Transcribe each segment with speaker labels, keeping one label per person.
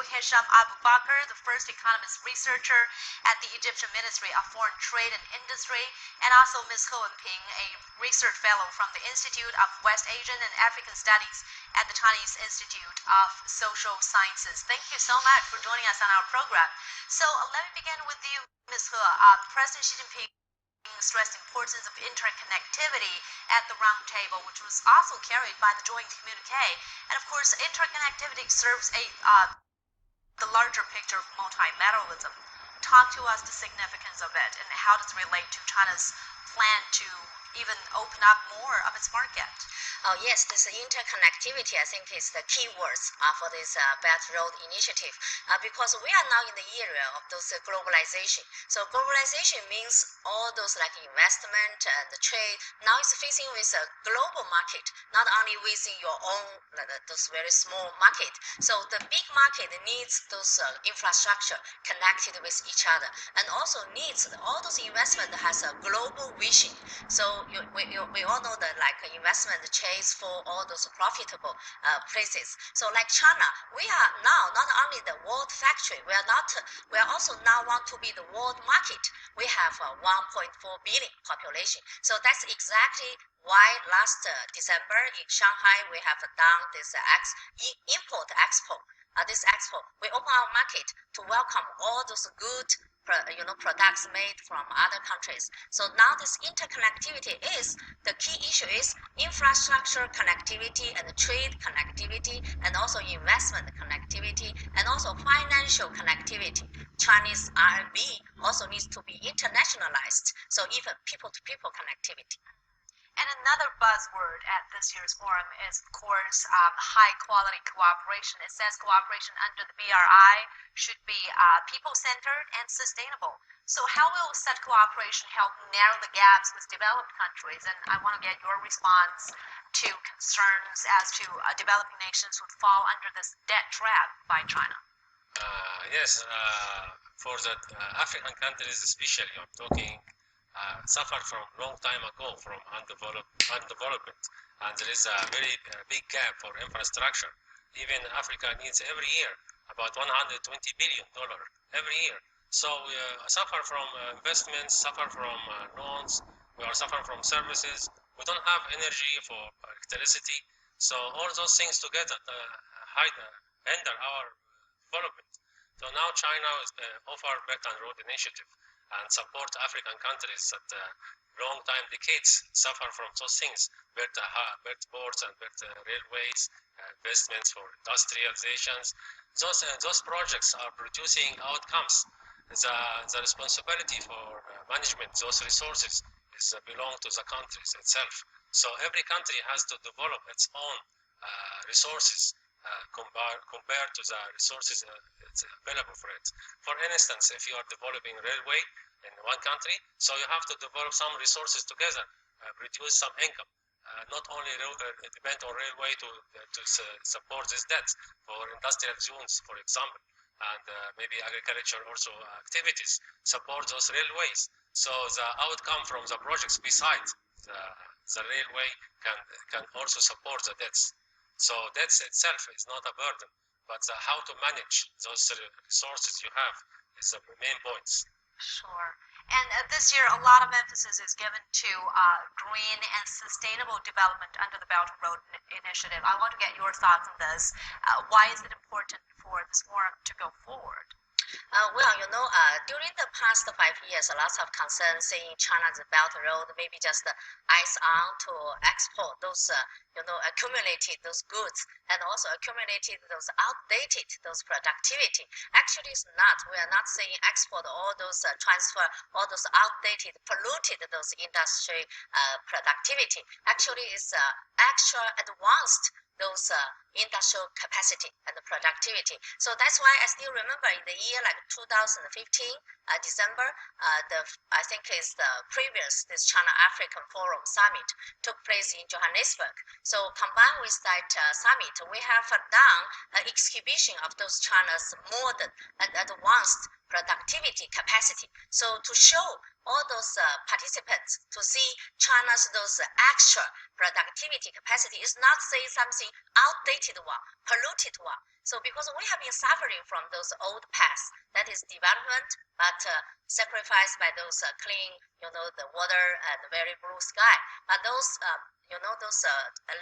Speaker 1: Hisham Abu Bakr, the first economist researcher at the Egyptian Ministry of Foreign Trade and Industry, and also Ms. He Wenping, a research fellow from the Institute of West Asian and African Studies at the Chinese Institute of Social Sciences. Thank you so much for joining us on our program. So let me begin with you, Ms. He. President Xi Jinping stressed the importance of interconnectivity at the round table, which was also carried by the joint communique. And of course, interconnectivity serves the larger picture of multilateralism. Talk to us the significance of it and how does it relate to China's plan to even open up more of its market.
Speaker 2: Oh yes, this interconnectivity I think is the key words for this Belt and Road Initiative because we are now in the era of those globalization. So globalization means all those like investment and trade now is facing with a global market, not only within your own those very small market. So the big market needs those infrastructure connected with each other, and also needs all those investment has a global vision. So we all know that like investment chase for all those profitable places. So like China, we are now not only the world factory, we are also now want to be the world market. We have a 1.4 billion population. So that's exactly why last December in Shanghai we have done this import expo. This expo, we open our market to welcome all those good products made from other countries. So now this interconnectivity is the key issue is infrastructure connectivity and trade connectivity and also investment connectivity and also financial connectivity. Chinese RMB also needs to be internationalized. So even people-to-people connectivity.
Speaker 1: And another buzzword at this year's forum is, of course, high-quality cooperation. It says cooperation under the BRI should be people-centered and sustainable. So how will such cooperation help narrow the gaps with developed countries? And I want to get your response to concerns as to developing nations would fall under this debt trap by China.
Speaker 3: Yes, for the African countries especially, I'm talking suffered from long time ago from undevelopment, and there is a very big gap for infrastructure. Even Africa needs every year about $120 billion every year. So we suffer from investments, suffer from loans, we are suffering from services. We don't have energy for electricity. So all those things together hinder our development. So now China offer Belt and Road Initiative and support African countries that long time, decades, suffer from those things, belt ports and belt railways, investments for industrializations. Those projects are producing outcomes. The responsibility for management those resources belong to the countries itself. So every country has to develop its own resources compared to the resources it's available for it. For instance, if you are developing railway in one country, so you have to develop some resources together, produce some income. Not only depend on railway to support this debt for industrial zones, for example, and maybe agriculture also activities support those railways. So the outcome from the projects besides the railway can also support the debts. So debts itself is not a burden, but how to manage those resources you have is the main points.
Speaker 1: Sure. And this year, a lot of emphasis is given to green and sustainable development under the Belt and Road Initiative. I want to get your thoughts on this. Why is it important for this forum to go forward?
Speaker 2: During the past 5 years, lots of concerns in China's Belt and Road, maybe just eyes on to export those, accumulated those goods and also accumulated those outdated, those productivity. Actually, it's not. We are not saying export all those transfer, all those outdated, polluted those industry productivity. Actually, it's extra advanced those industrial capacity and productivity. So that's why I still remember in the year like 2015, December, I think is the previous this China-African Forum Summit took place in Johannesburg. So combined with that summit, we have done an exhibition of those China's modern and advanced productivity capacity. So to show all those participants to see China's those extra productivity capacity is not say something outdated one, polluted one. So because we have been suffering from those old paths, that is development, but sacrificed by those clean, the water and very blue sky. But those those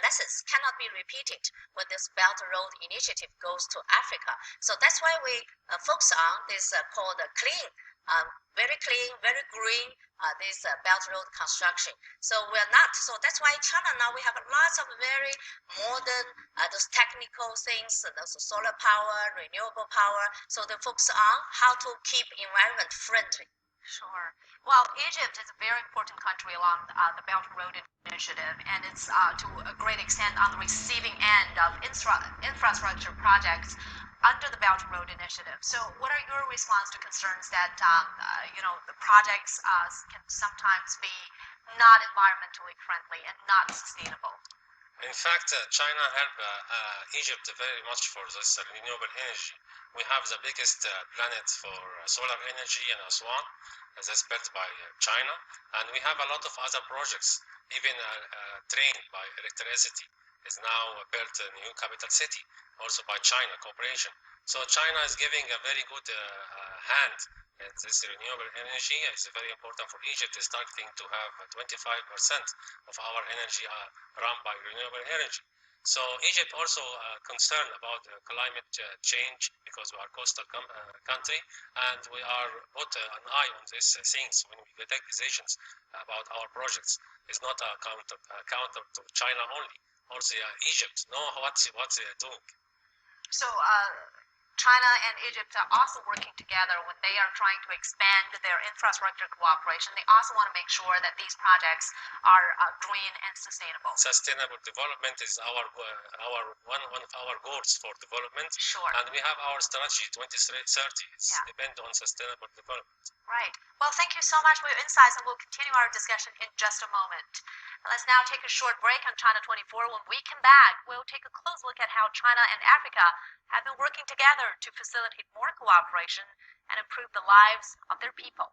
Speaker 2: lessons cannot be repeated when this Belt Road Initiative goes to Africa. So that's why we focus on this called clean, very clean, very green, this Belt Road construction. So we're not, so that's why China now we have lots of very modern, those technical things, those solar power, renewable power. So they focus on how to keep environment friendly.
Speaker 1: Sure. Well, Egypt is a very important country along the Belt and Road Initiative, and it's to a great extent on the receiving end of infrastructure projects under the Belt and Road Initiative. So what are your response to concerns that, the projects can sometimes be not environmentally friendly and not sustainable?
Speaker 3: In fact, China helped Egypt very much for this renewable energy. We have the biggest planet for solar energy in Aswan, as built by China, and we have a lot of other projects. Even train by electricity is now built a new capital city, also by China Corporation. So China is giving a very good hand. And this renewable energy is very important for Egypt, is targeting to have 25% of our energy run by renewable energy. So Egypt also concerned about climate change because we are a coastal country, and we are put an eye on these things when we take decisions about our projects. It's not a counter to China only. Also Egypt know what they are doing.
Speaker 1: So China and Egypt are also working together when they are trying to expand their infrastructure cooperation. They also want to make sure that these projects are green and sustainable.
Speaker 3: Sustainable development is one of our goals for development.
Speaker 1: Sure.
Speaker 3: And we have our strategy 2030. It's depend on sustainable development.
Speaker 1: Right. Well, thank you so much for your insights, and we'll continue our discussion in just a moment. Let's now take a short break on China 24. When we come back, we'll take a close look at how China and Africa have been working together to facilitate more cooperation and improve the lives of their people.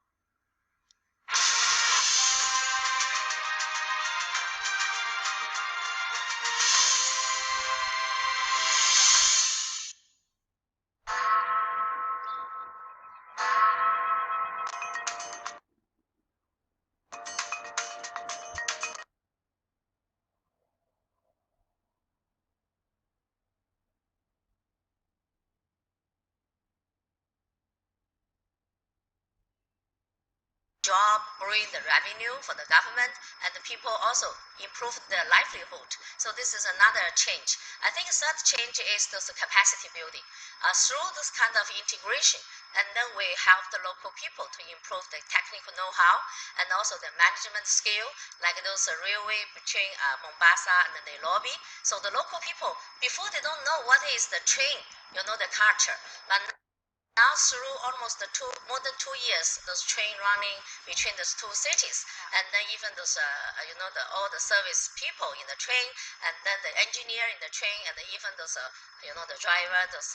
Speaker 2: Job bring the revenue for the government, and the people also improve their livelihood. So this is another change. I think third change is this capacity building. Through this kind of integration, and then we help the local people to improve the technical know-how and also the management skill, like those railway between Mombasa and Nairobi. So the local people, before they don't know what is the train, the culture. But now through almost more than 2 years, those train running between those two cities, and then even those all the service people in the train, and then the engineer in the train, and even those the driver, those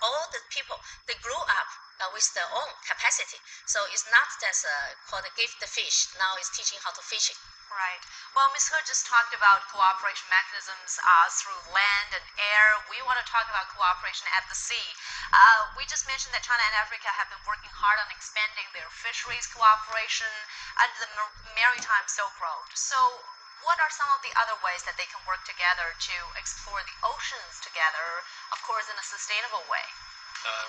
Speaker 2: all the people, they grew up with their own capacity. So it's not just called gift the fish. Now it's teaching how to fish it.
Speaker 1: Right. Well, Ms. Hood just talked about cooperation mechanisms through land and air. We want to talk about cooperation at the sea. We just mentioned that China and Africa have been working hard on expanding their fisheries cooperation under the Maritime Silk Road. So what are some of the other ways that they can work together to explore the oceans together, of course, in a sustainable way?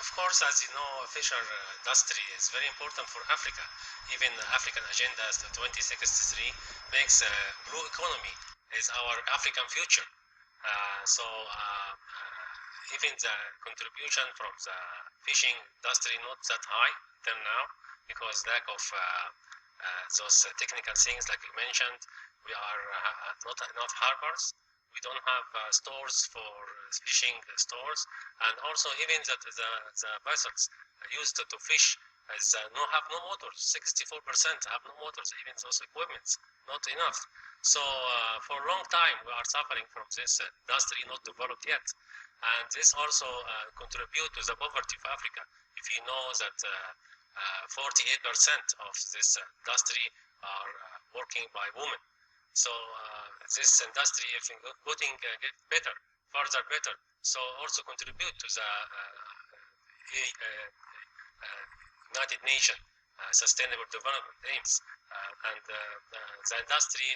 Speaker 3: Of course, as you know, fisher industry is very important for Africa. Even the African Agenda 2063 makes blue economy is our African future. Even the contribution from the fishing industry not that high till now, because lack of those technical things like you mentioned. We are not enough harbors. We don't have stores for fishing stores, and also even that the vessels used to fish have no motors. 64% have no motors. Even those equipments not enough. So for a long time we are suffering from this industry not developed yet, and this also contribute to the poverty of Africa. if you know that 48% of this industry are working by women. So this industry, if getting get better, further better, so also contribute to the United Nations Sustainable Development Aims, and the industry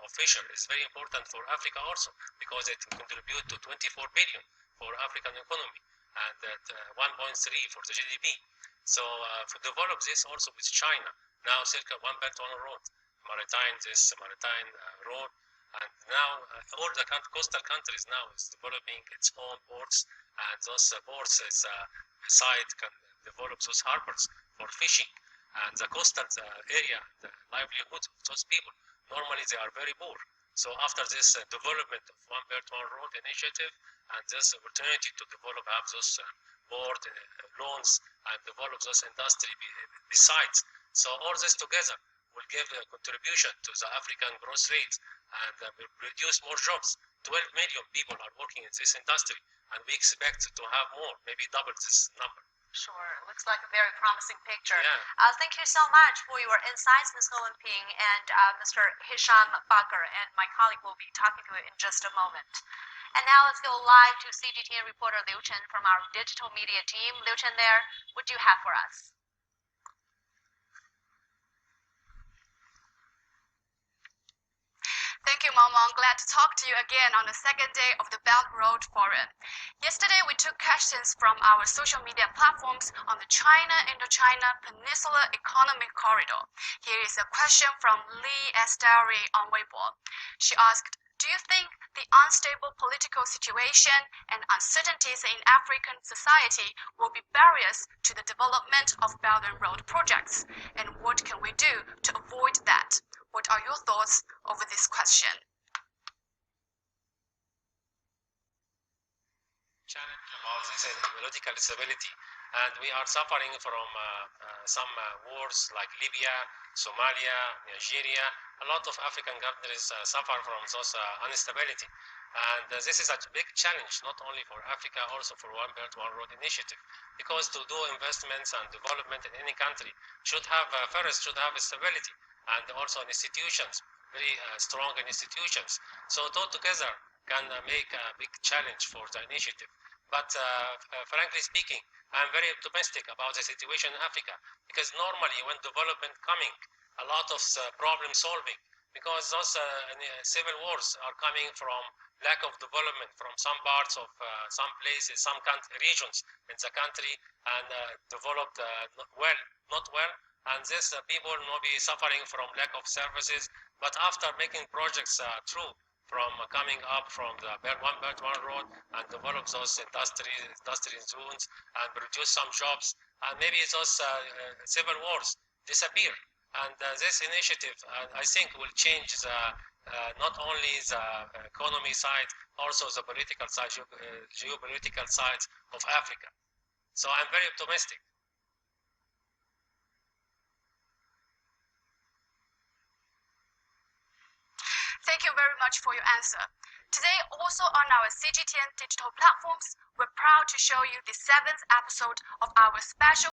Speaker 3: of fisher is very important for Africa also, because it contribute to 24 billion for African economy, and at 1.3 for the GDP. So to develop this also with China, now circa One Belt One Road, maritime road, and now all the coastal countries now is developing its own ports, and those ports is side can develop those harbors for fishing, and the coastal area, the livelihood of those people, normally they are very poor. So after this development of One Belt One Road initiative, and this opportunity to develop, have those board loans and develop those industry besides. So all this together will give a contribution to the African growth rate, and will produce more jobs. 12 million people are working in this industry, and we expect to have more, maybe double this number.
Speaker 1: Sure, looks like a very promising picture.
Speaker 3: Yeah.
Speaker 1: Thank you so much for your insights, Ms. He Wenping, and Mr. Hisham Bakr, and my colleague will be talking to you in just a moment. And now let's go live to cgtn reporter Liu Chen from our digital media team. Liu Chen there, what do you have for us?
Speaker 4: Thank you, Mama. I'm glad to talk to you again on the second day of the Belt Road Forum. Yesterday, we took questions from our social media platforms on the China-Indochina Peninsula Economic Corridor. Here is a question from Lee Esteri on Weibo. She asked, do you think the unstable political situation and uncertainties in African society will be barriers to the development of Belt and Road projects? And what can we do to avoid that? What are your thoughts over this question?
Speaker 3: Challenge about this political instability, and we are suffering from some wars like Libya, Somalia, Nigeria. A lot of African countries suffer from those instability, and this is a big challenge not only for Africa, also for One Belt One Road initiative, because to do investments and development in any country should have stability, and also institutions, very strong institutions. So all together can make a big challenge for the initiative. But frankly speaking, I'm very optimistic about the situation in Africa, because normally when development coming, a lot of problem solving, because those civil wars are coming from lack of development from some parts of some places, some regions in the country, and developed not well. And this people will be suffering from lack of services. But after making projects through from coming up from the One Belt One Road and develop those industry zones and produce some jobs, and maybe those civil wars disappear. And this initiative, I think, will change not only the economy side, also the political side, geopolitical side of Africa. So I'm very optimistic.
Speaker 4: Thank you very much for your answer. Today, also on our cgtn digital platforms, we're proud to show you the 7th episode of our special